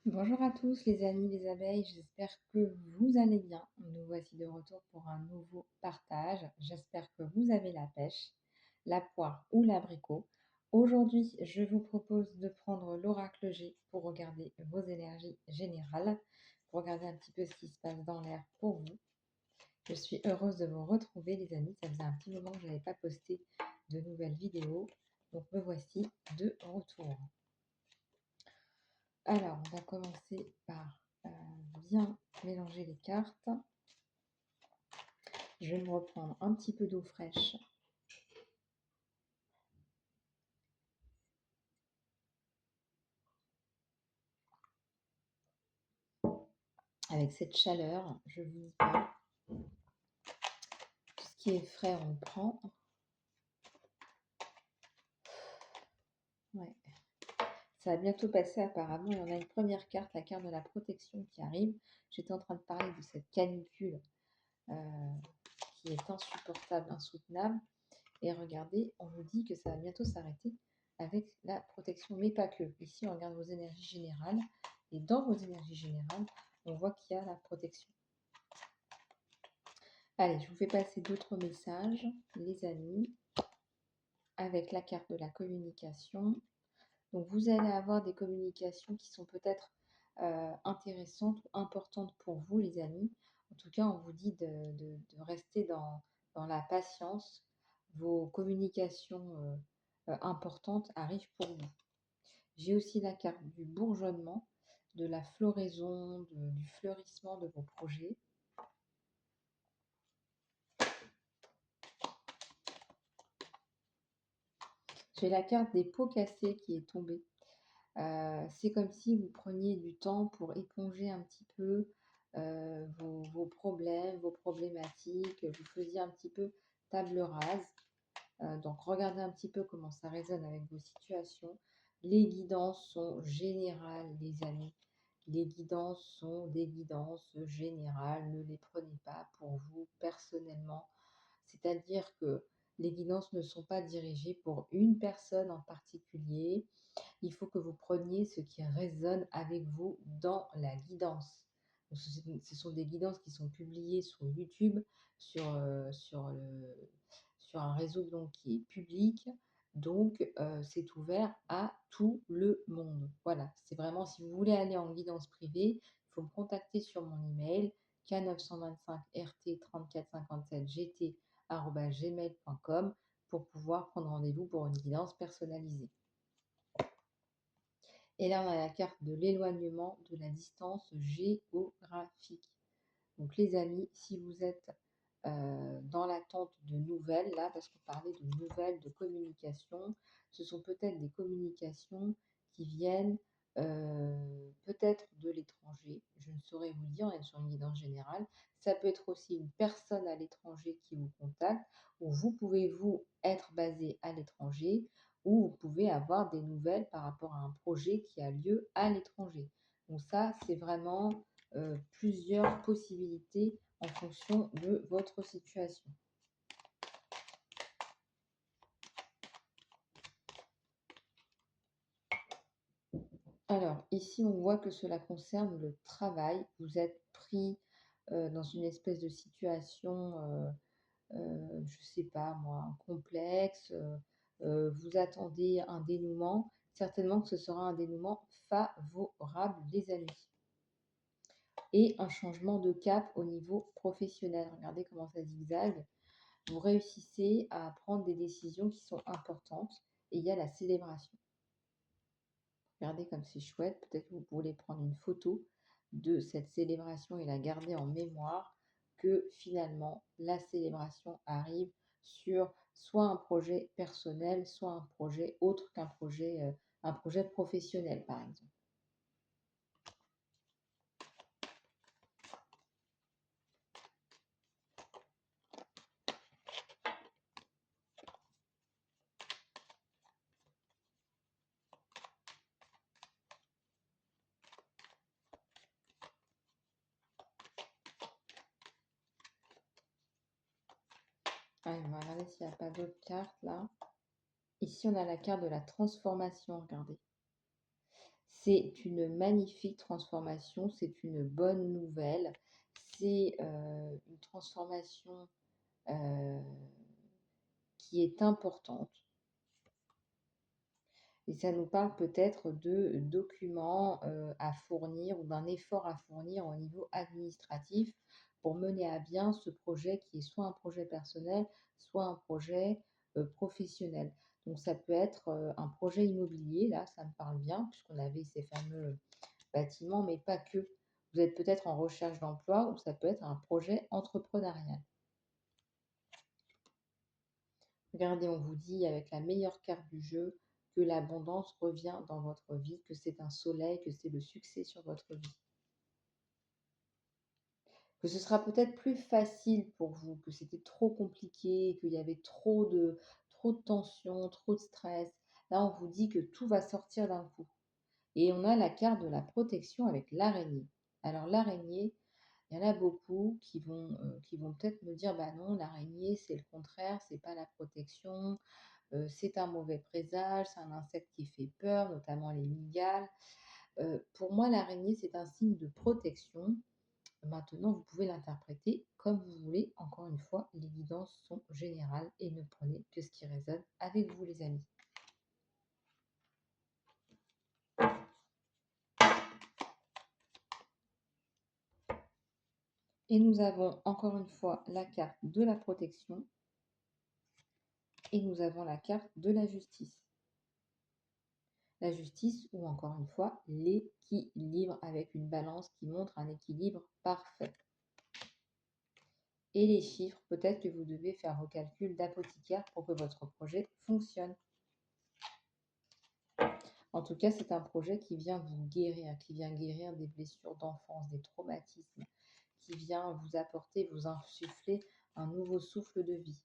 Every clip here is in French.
Bonjour à tous les amis des abeilles, j'espère que vous allez bien. Nous voici de retour pour un nouveau partage. J'espère que vous avez la pêche, la poire ou l'abricot. Aujourd'hui, je vous propose de prendre l'oracle G pour regarder vos énergies générales, pour regarder un petit peu ce qui se passe dans l'air pour vous. Je suis heureuse de vous retrouver les amis, ça faisait un petit moment que je n'avais pas posté de nouvelles vidéos, donc me voici de retour. Alors, on va commencer par bien mélanger les cartes. Je vais me reprendre un petit peu d'eau fraîche. Avec cette chaleur, je vous dis pas. Tout ce qui est frais, on le prend. Ouais. Ça va bientôt passer apparemment. Et on a une première carte, la carte de la protection qui arrive. J'étais en train de parler de cette canicule qui est insupportable, insoutenable. Et regardez, on vous dit que ça va bientôt s'arrêter avec la protection, mais pas que. Ici, on regarde vos énergies générales. Et dans vos énergies générales, on voit qu'il y a la protection. Allez, je vous fais passer d'autres messages, les amis, avec la carte de la communication. Donc, vous allez avoir des communications qui sont peut-être intéressantes ou importantes pour vous, les amis. En tout cas, on vous dit de rester dans la patience. Vos communications importantes arrivent pour vous. J'ai aussi la carte du bourgeonnement, de la floraison, du fleurissement de vos projets. J'ai la carte des pots cassés qui est tombée. C'est comme si vous preniez du temps pour éponger un petit peu vos problèmes, vos problématiques, vous faisiez un petit peu table rase. Donc regardez un petit peu comment ça résonne avec vos situations. Les guidances sont générales, les amis. Les guidances sont des guidances générales. Ne les prenez pas pour vous personnellement. C'est-à-dire que les guidances ne sont pas dirigées pour une personne en particulier. Il faut que vous preniez ce qui résonne avec vous dans la guidance. Donc, ce sont des guidances qui sont publiées sur YouTube, sur un réseau donc, qui est public. Donc, c'est ouvert à tout le monde. Voilà, c'est vraiment, si vous voulez aller en guidance privée, il faut me contacter sur mon email k925rt3457gt@gmail.com pour pouvoir prendre rendez-vous pour une guidance personnalisée. Et là, on a la carte de l'éloignement de la distance géographique. Donc, les amis, si vous êtes dans l'attente de nouvelles, là, parce qu'on parlait de nouvelles, de communication, ce sont peut-être des communications qui viennent peut-être de l'étranger. Je ne saurais vous dire, on est sur une guidance générale. Ça peut être aussi une personne à l'étranger qui vous contacte, ou vous pouvez vous être basé à l'étranger, ou vous pouvez avoir des nouvelles par rapport à un projet qui a lieu à l'étranger. Donc ça, c'est vraiment plusieurs possibilités en fonction de votre situation. Alors, ici, on voit que cela concerne le travail. Vous êtes pris dans une espèce de situation, je ne sais pas moi, complexe. Vous attendez un dénouement. Certainement que ce sera un dénouement favorable, les amis. Et un changement de cap au niveau professionnel. Regardez comment ça zigzague. Vous réussissez à prendre des décisions qui sont importantes et il y a la célébration. Regardez comme c'est chouette. Peut-être que vous voulez prendre une photo de cette célébration et la garder en mémoire que finalement la célébration arrive sur soit un projet personnel, soit un projet autre qu'un un projet professionnel par exemple. Allez, on va regarder s'il n'y a pas d'autres cartes là. Ici, on a la carte de la transformation, regardez. C'est une magnifique transformation, c'est une bonne nouvelle. C'est, une transformation, heu, qui est importante et ça nous parle peut-être de documents, à fournir ou d'un effort à fournir au niveau administratif pour mener à bien ce projet qui est soit un projet personnel, soit un projet, professionnel. Donc ça peut être, un projet immobilier, là, ça me parle bien puisqu'on avait ces fameux bâtiments, mais pas que. Vous êtes peut-être en recherche d'emploi ou ça peut être un projet entrepreneurial. Regardez, on vous dit avec la meilleure carte du jeu que l'abondance revient dans votre vie, que c'est un soleil, que c'est le succès sur votre vie. Que ce sera peut-être plus facile pour vous, que c'était trop compliqué, qu'il y avait trop de tension, trop de stress. Là, on vous dit que tout va sortir d'un coup. Et on a la carte de la protection avec l'araignée. Alors l'araignée, il y en a beaucoup qui vont peut-être me dire: «Bah non, l'araignée, c'est le contraire, c'est pas la protection, c'est un mauvais présage, c'est un insecte qui fait peur, notamment les mygales». Pour moi, l'araignée, c'est un signe de protection. Maintenant, vous pouvez l'interpréter comme vous voulez. Encore une fois, les guidances sont générales et ne prenez que ce qui résonne avec vous, les amis. Et nous avons encore une fois la carte de la protection et nous avons la carte de la justice. La justice ou encore une fois l'équilibre avec une balance qui montre un équilibre parfait. Et les chiffres, peut-être que vous devez faire vos calculs d'apothicaire pour que votre projet fonctionne. En tout cas, c'est un projet qui vient vous guérir, qui vient guérir des blessures d'enfance, des traumatismes, qui vient vous apporter, vous insuffler un nouveau souffle de vie.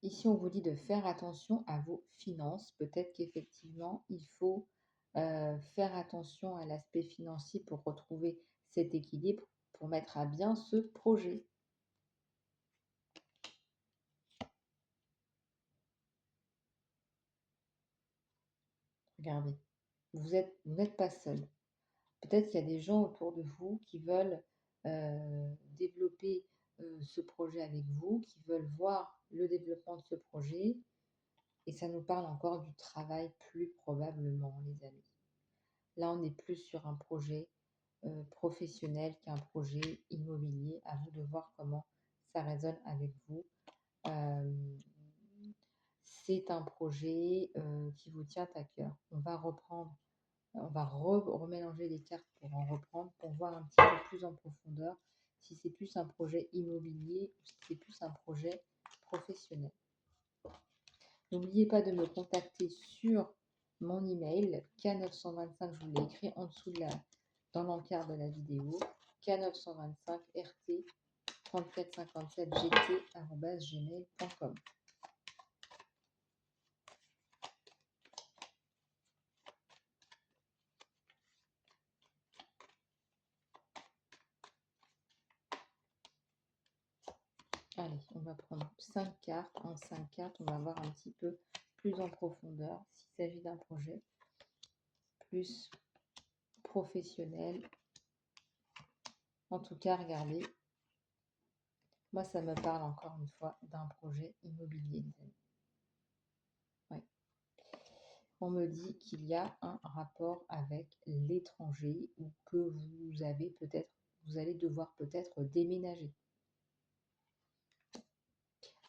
Ici, on vous dit de faire attention à vos finances. Peut-être qu'effectivement, il faut faire attention à l'aspect financier pour retrouver cet équilibre, pour mettre à bien ce projet. Regardez, vous n'êtes pas seul. Peut-être qu'il y a des gens autour de vous qui veulent développer ce projet avec vous, qui veulent voir le développement de ce projet. Et ça nous parle encore du travail plus probablement, les amis. Là, on est plus sur un projet professionnel qu'un projet immobilier. À vous de voir comment ça résonne avec vous. C'est un projet qui vous tient à cœur. On va reprendre, on va remélanger les cartes pour en reprendre, pour voir un petit peu plus en profondeur si c'est plus un projet immobilier ou si c'est plus un projet professionnel. N'oubliez pas de me contacter sur mon email K925, je vous l'ai écrit en dessous dans l'encart de la vidéo, K925RT 3457gt@gmail.com. Allez, on va prendre 5 cartes. En 5 cartes, on va voir un petit peu plus en profondeur s'il s'agit d'un projet plus professionnel. En tout cas, regardez, moi ça me parle encore une fois d'un projet immobilier, les amis. Ouais. On me dit qu'il y a un rapport avec l'étranger ou que vous allez devoir peut-être déménager.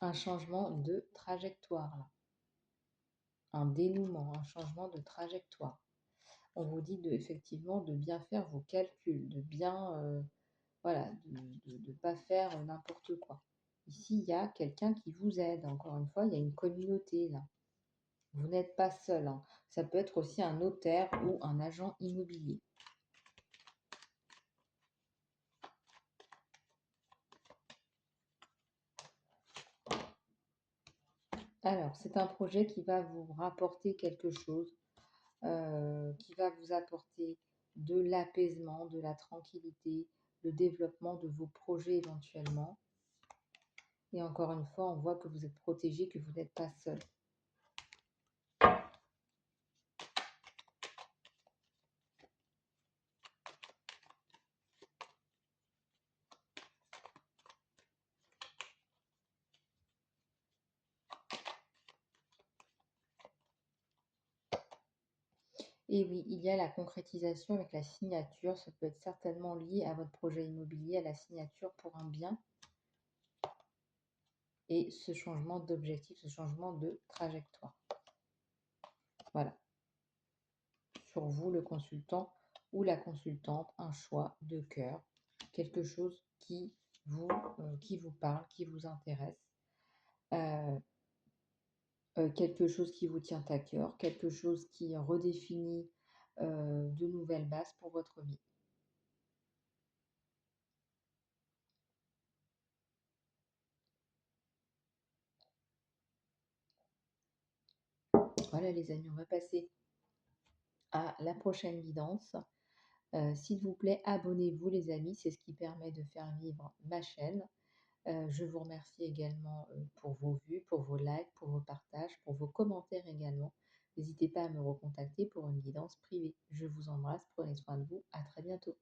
Un changement de trajectoire là. Un dénouement, un changement de trajectoire. On vous dit effectivement de bien faire vos calculs, de bien, voilà, de ne pas faire n'importe quoi. Ici, il y a quelqu'un qui vous aide. Encore une fois, il y a une communauté là. Vous n'êtes pas seul, hein. Ça peut être aussi un notaire ou un agent immobilier. Alors, c'est un projet qui va vous rapporter quelque chose, qui va vous apporter de l'apaisement, de la tranquillité, le développement de vos projets éventuellement. Et encore une fois, on voit que vous êtes protégé, que vous n'êtes pas seul. Et oui, il y a la concrétisation avec la signature. Ça peut être certainement lié à votre projet immobilier, à la signature pour un bien. Et ce changement d'objectif, ce changement de trajectoire. Voilà. Sur vous, le consultant ou la consultante, un choix de cœur, quelque chose qui vous parle, qui vous intéresse, euh, quelque chose qui vous tient à cœur, quelque chose qui redéfinit de nouvelles bases pour votre vie. Voilà les amis, on va passer à la prochaine guidance. S'il vous plaît, abonnez-vous les amis, c'est ce qui permet de faire vivre ma chaîne. Je vous remercie également pour vos vues, pour vos likes, pour vos partages, pour vos commentaires également. N'hésitez pas à me recontacter pour une guidance privée. Je vous embrasse, prenez soin de vous, à très bientôt.